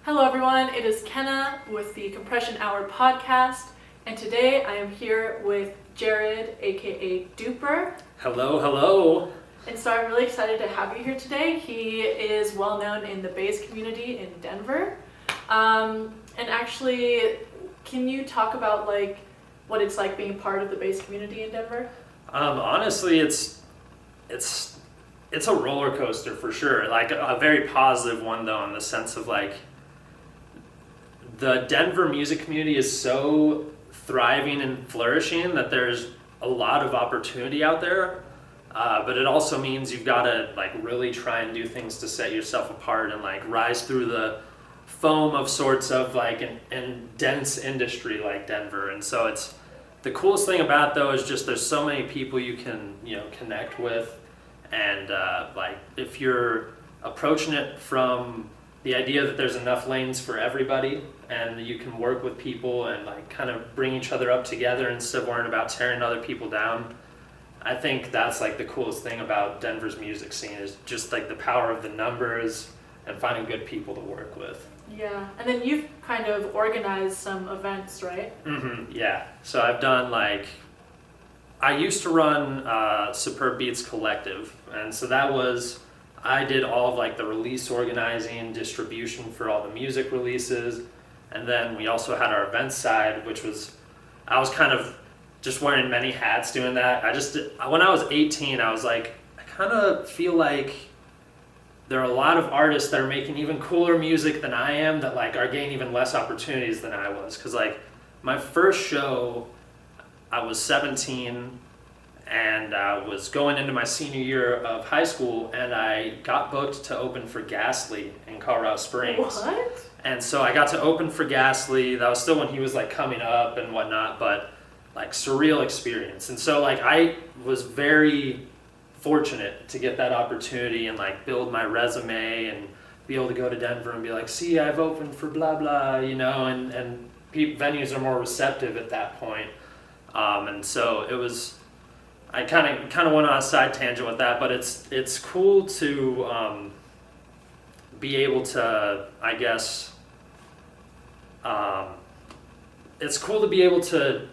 Hello everyone, it is Kenna with the Compression Hour podcast, and today I am here with Jared, aka Duper. Hello, hello. And so I'm really excited to have you here today. He is well known in the bass community in Denver. And actually, can you talk about what it's like being part of the bass community in Denver? Honestly, it's a roller coaster for sure. Like a very positive one though, in the sense of the Denver music community is so thriving and flourishing that there's a lot of opportunity out there. But it also means you've got to really try and do things to set yourself apart and rise through the foam of sorts of an dense industry like Denver. And so it's the coolest thing about it, though, is just there's so many people you can connect with, and if you're approaching it from the idea that there's enough lanes for everybody and you can work with people and kind of bring each other up together instead of worrying about tearing other people down. I think that's the coolest thing about Denver's music scene is just the power of the numbers and finding good people to work with. Yeah, and then you've kind of organized some events, right? Yeah, so I've done I used to run Superb Beats Collective, and so I did all of the release organizing, distribution for all the music releases, and then we also had our event side, I was kind of just wearing many hats doing that. When I was 18, I was I kind of feel like there are a lot of artists that are making even cooler music than I am that are getting even less opportunities than I was. Because my first show, I was 17 and I was going into my senior year of high school, and I got booked to open for Ghastly in Colorado Springs. What? And so I got to open for Ghastly. That was still when he was coming up and whatnot, but surreal experience. And so I was very fortunate to get that opportunity and build my resume and be able to go to Denver and be see, I've opened for blah blah, and venues are more receptive at that point. And so it was, I kind of went on a side tangent with that, but it's cool to be able to, I guess, it's cool to be able to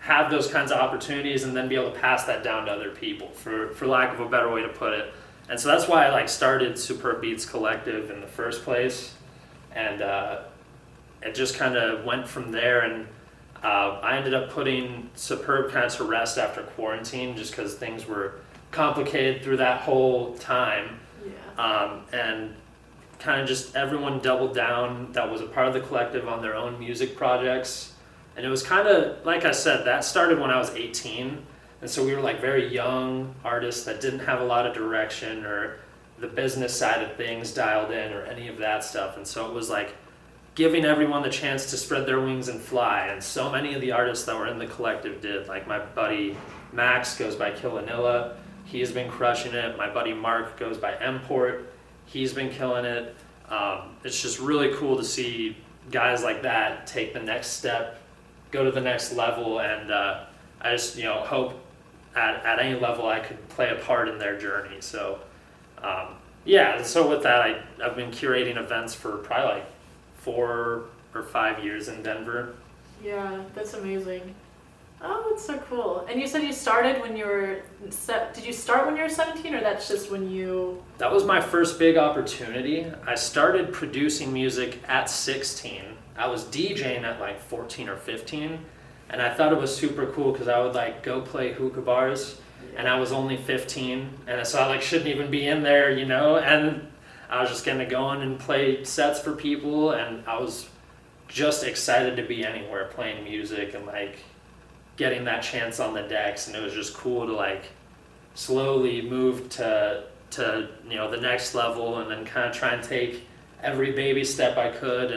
have those kinds of opportunities and then be able to pass that down to other people, for lack of a better way to put it. And so that's why I started Superb Beats Collective in the first place, and it just kind of went from there. And I ended up putting Superb kind of to rest after quarantine, just because things were complicated through that whole time. Yeah. And kind of just everyone doubled down that was a part of the collective on their own music projects. And it was kind of, like I said, that started when I was 18. And so we were very young artists that didn't have a lot of direction or the business side of things dialed in or any of that stuff. And so it was giving everyone the chance to spread their wings and fly. And so many of the artists that were in the collective did. My buddy Max goes by Killanilla. He's been crushing it. My buddy Mark goes by Import. He's been killing it. It's just really cool to see guys like that take the next step, go to the next level, and I just hope at any level I could play a part in their journey. So so with that, I've been curating events for probably 4 or 5 years in Denver. Yeah, that's amazing. Oh, that's so cool. And you said you started when you were did you start when you were 17, or that's just when you... That was my first big opportunity. I started producing music at 16. I was DJing at 14 or 15, and I thought it was super cool because I would go play hookah bars, and I was only 15, and so I shouldn't even be in there, and I was just gonna go in and play sets for people, and I was just excited to be anywhere playing music and getting that chance on the decks. And it was just cool to slowly move to the next level, and then kind of try and take every baby step I could.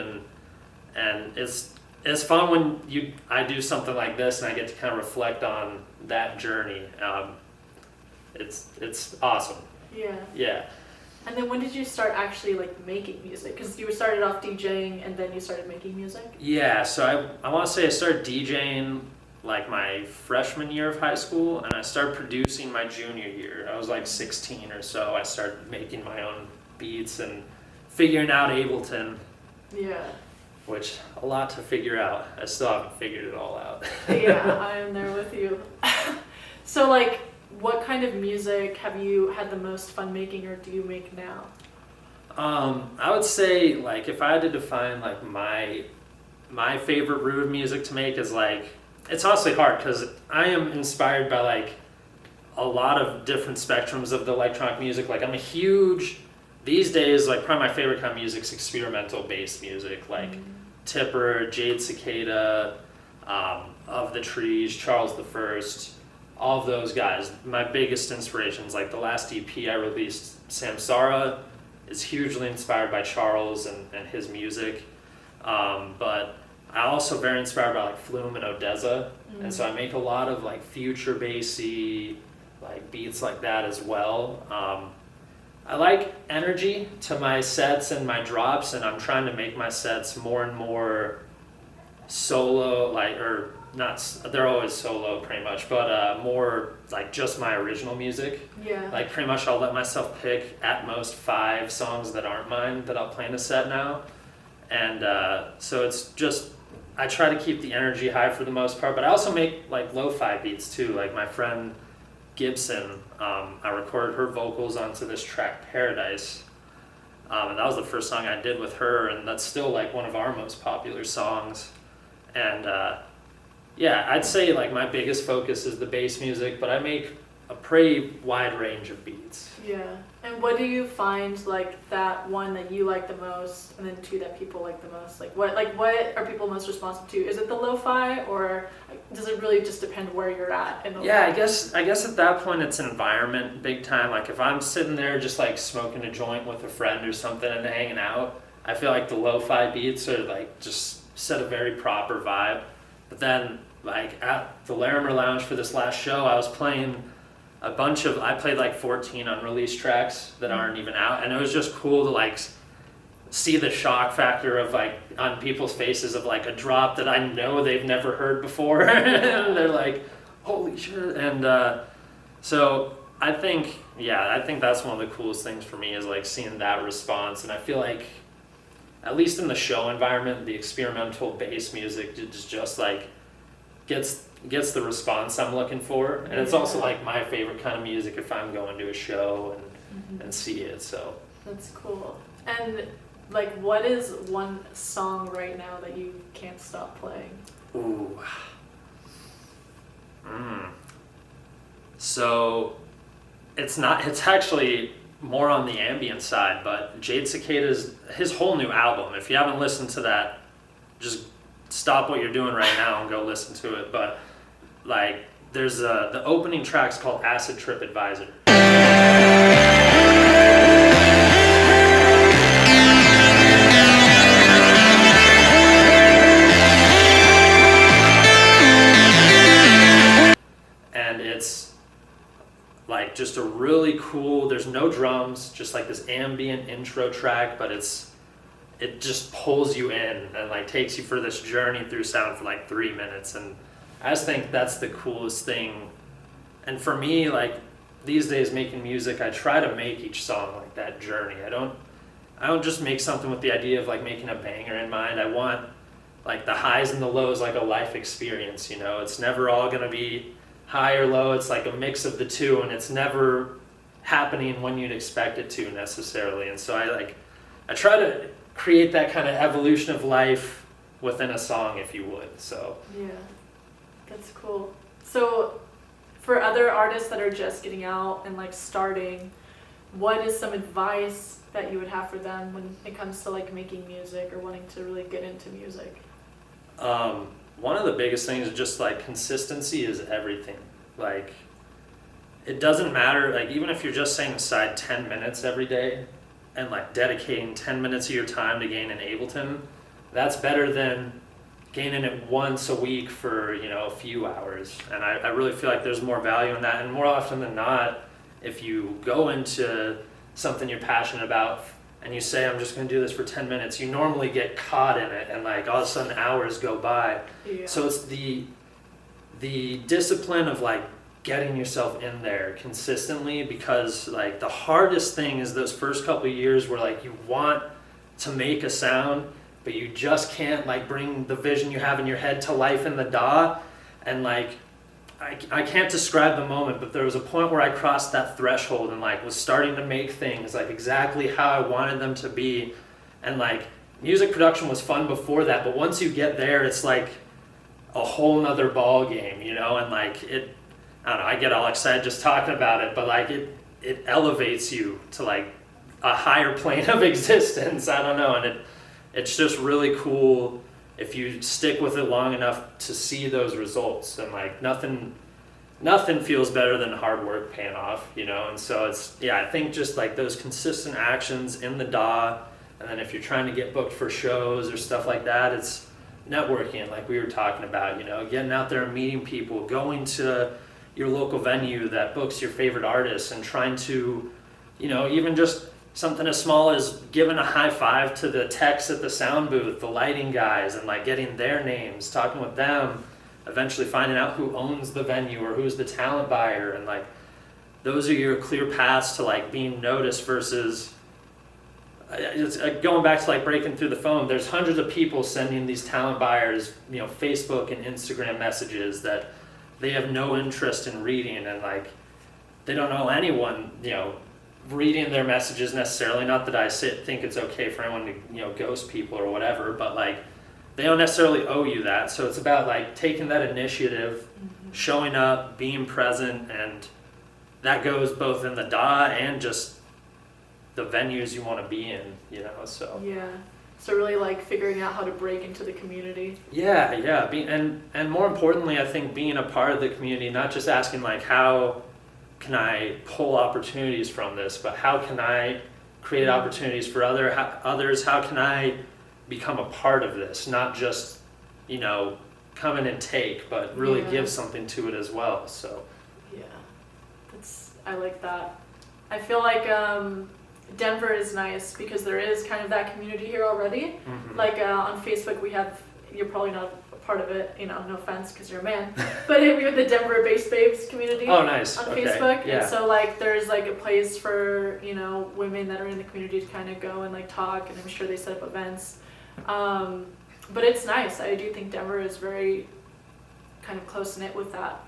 And it's fun when I do something like this and I get to kind of reflect on that journey. It's awesome. Yeah. And then when did you start actually making music? Because you started off DJing and then you started making music? Yeah, so I want to say I started DJing my freshman year of high school, and I started producing my junior year. I was 16 or so. I started making my own beats and figuring out Ableton. Yeah. which a lot to figure out. I still haven't figured it all out. Yeah, I am there with you. So like, what kind of music have you had the most fun making, or do you make now? I would say, like, if I had to define like my favorite root of music to make is like, it's honestly hard because I am inspired by like a lot of different spectrums of the electronic music. Like I'm a huge, these days, like probably my favorite kind of music is experimental bass music, like Tipper, Jade Cicada, Of the Trees, Charles the First, all of those guys. My biggest inspirations, like the last EP I released, Samsara, is hugely inspired by Charles and his music. But I'm also very inspired by like Flume and Odessa, and so I make a lot of like future bassy like beats like that as well. I like energy to my sets and my drops, and I'm trying to make my sets more and more solo, like, or not, they're always solo pretty much, but more like just my original music. Yeah. Like pretty much I'll let myself pick at most 5 songs that aren't mine that I'll play in a set now. And so it's just, I try to keep the energy high for the most part, but I also make like lo-fi beats too. Like my friend Gibson, I recorded her vocals onto this track Paradise, and that was the first song I did with her, and that's still like one of our most popular songs. And yeah, I'd say like my biggest focus is the bass music, but I make a pretty wide range of beats. Yeah. And what do you find like that one that you like the most, and then 2 that people like the most? Like what are people most responsive to? Is it the lo-fi, or does it really just depend where you're at in the Yeah, I guess at that point it's environment big time. Like if I'm sitting there just like smoking a joint with a friend or something and hanging out, I feel like the lo-fi beats are like just set a very proper vibe. But then like at the Larimer Lounge for this last show, I was playing I played like 14 unreleased tracks that aren't even out, and it was just cool to like see the shock factor of like on people's faces of like a drop that I know they've never heard before. And they're like, holy shit. And so I think that's one of the coolest things for me is like seeing that response. And I feel like at least in the show environment, the experimental bass music just like gets the response I'm looking for, and it's also like my favorite kind of music if I'm going to a show and see it. So that's cool. And like, what is one song right now that you can't stop playing? Ooh. So it's actually more on the ambient side, but Jade Cicada's his whole new album, if you haven't listened to that, just stop what you're doing right now and go listen to it. But like there's the opening track's called Acid Trip Advisor. And it's like just a really cool, there's no drums, just like this ambient intro track, but it just pulls you in and like takes you for this journey through sound for like 3 minutes. And I just think that's the coolest thing. And for me, like these days making music, I try to make each song like that journey. I don't just make something with the idea of like making a banger in mind. I want like the highs and the lows, like a life experience, you know? It's never all gonna be high or low. It's like a mix of the two, and it's never happening when you'd expect it to necessarily. And so I try to create that kind of evolution of life within a song, if you would. So yeah, that's cool. So for other artists that are just getting out and like starting, what is some advice that you would have for them when it comes to like making music or wanting to really get into music? One of the biggest things is just like consistency is everything. Like it doesn't matter, like even if you're just setting aside 10 minutes every day and like dedicating 10 minutes of your time to gain an Ableton, that's better than gaining it once a week for, you know, a few hours. And I really feel like there's more value in that. And more often than not, if you go into something you're passionate about and you say, I'm just going to do this for 10 minutes, you normally get caught in it, and like all of a sudden hours go by. Yeah. So it's the discipline of like getting yourself in there consistently, because like the hardest thing is those first couple of years where like you want to make a sound, but you just can't like bring the vision you have in your head to life in the DAW. And like I can't describe the moment, but there was a point where I crossed that threshold and like was starting to make things like exactly how I wanted them to be. And like music production was fun before that, but once you get there, it's like a whole nother ball game, you know. And like I don't know, I get all excited just talking about it, but like it elevates you to like a higher plane of existence. I don't know, and it's just really cool if you stick with it long enough to see those results. And like nothing feels better than hard work paying off, you know. And so I think just like those consistent actions in the DAW, and then if you're trying to get booked for shows or stuff like that, it's networking, like we were talking about, you know, getting out there and meeting people, going to your local venue that books your favorite artists, and trying to, you know, even just something as small as giving a high five to the techs at the sound booth, the lighting guys, and like getting their names, talking with them, eventually finding out who owns the venue or who's the talent buyer. And like those are your clear paths to like being noticed versus it's going back to like breaking through the phone. There's hundreds of people sending these talent buyers, you know, Facebook and Instagram messages that they have no interest in reading, and like they don't know anyone, you know, reading their messages necessarily. Not that I think it's okay for anyone to, you know, ghost people or whatever, but like they don't necessarily owe you that. So it's about like taking that initiative, showing up, being present, and that goes both in the DAW and just the venues you want to be in, you know. So so really like figuring out how to break into the community. And more importantly, I think being a part of the community, not just asking like how can I pull opportunities from this, but how can I create opportunities for others? How can I become a part of this? Not just, you know, come in and take, but really give something to it as well. So I like that. I feel like Denver is nice because there is kind of that community here already. Like on Facebook we have, you're probably not a part of it, you know, no offense because you're a man, but we have the Denver Bass Babes community. Oh, nice. On Okay. Facebook. Yeah. And so like there's like a place for, you know, women that are in the community to kind of go and like talk, and I'm sure they set up events. But it's nice. I do think Denver is very kind of close knit with that.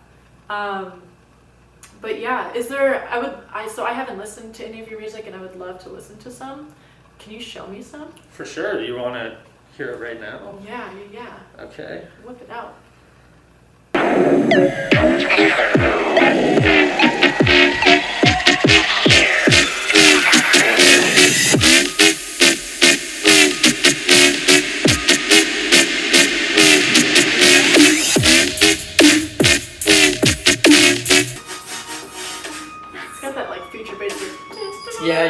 But yeah, so I haven't listened to any of your music, and I would love to listen to some. Can you show me some? For sure. Do you want to hear it right now? Yeah. Okay. Whip it out.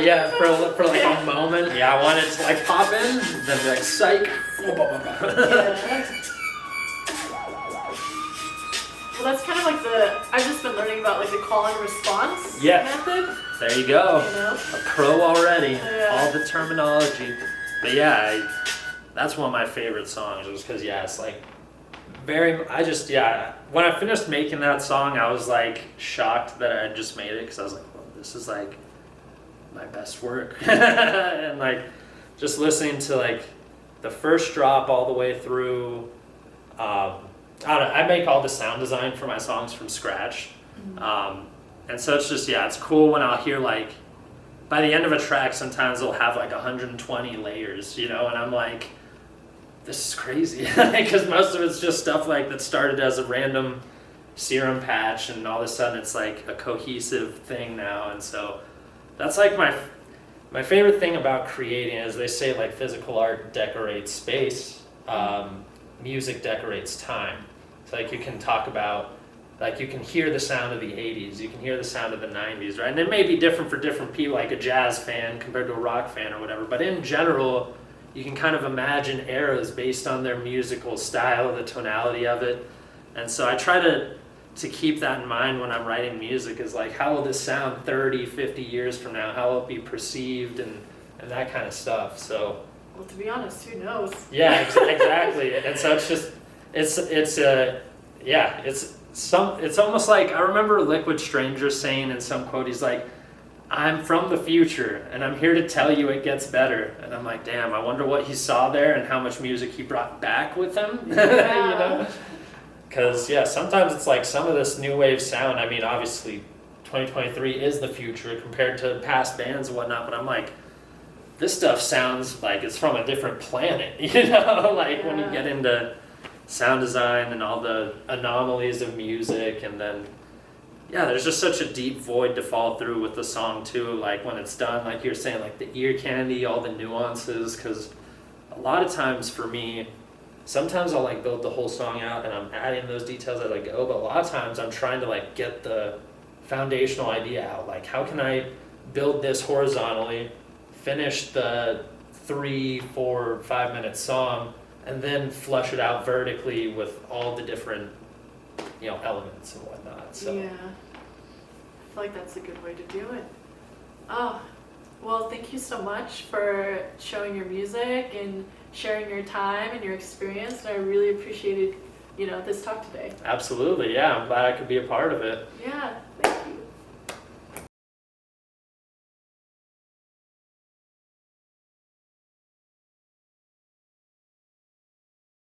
Yeah, for like a moment. Yeah, I wanted to like pop in, then be like psych. Well, that's kind of like I've just been learning about like the call and response method. There you go. You know? A pro already. Yeah. All the terminology. But that's one of my favorite songs, just because it's like when I finished making that song, I was like shocked that I had just made it, because I was like, well, this is like my best work. And like just listening to like the first drop all the way through, I make all the sound design for my songs from scratch. And so it's just it's cool when I'll hear like by the end of a track, sometimes they'll have like 120 layers, you know, and I'm like, this is crazy, because most of it's just stuff like that started as a random serum patch, and all of a sudden it's like a cohesive thing now. And so that's like my favorite thing about creating, as they say, like physical art decorates space, music decorates time. So like you can talk about, like you can hear the sound of the 80s, you can hear the sound of the 90s, right? And it may be different for different people, like a jazz fan compared to a rock fan or whatever, but in general, you can kind of imagine eras based on their musical style, the tonality of it. And so I try to keep that in mind when I'm writing music, is like, how will this sound 30, 50 years from now? How will it be perceived, and that kind of stuff. So, well, to be honest, who knows? Yeah, exactly. And so it's just, it's almost like, I remember Liquid Stranger saying in some quote, he's like, I'm from the future, and I'm here to tell you it gets better. And I'm like, damn, I wonder what he saw there and how much music he brought back with him. Yeah. You know? Because, yeah, sometimes it's like some of this new wave sound, I mean, obviously, 2023 is the future compared to past bands and whatnot, but I'm like, this stuff sounds like it's from a different planet, you know? Like, when you get into sound design and all the anomalies of music, and then yeah, there's just such a deep void to fall through with the song too, like when it's done, like you're saying, like the ear candy, all the nuances, because a lot of times for me, sometimes I'll like build the whole song out and I'm adding those details as I go, but a lot of times I'm trying to like get the foundational idea out, like how can I build this horizontally, finish the 3, 4, 5 minute song, and then flush it out vertically with all the different, elements and whatnot. So Yeah. I feel like that's a good way to do it. Oh, well, thank you so much for showing your music and sharing your time and your experience. And I really appreciated, this talk today. absolutely, yeah, I'm glad I could be a part of it. Yeah. Thank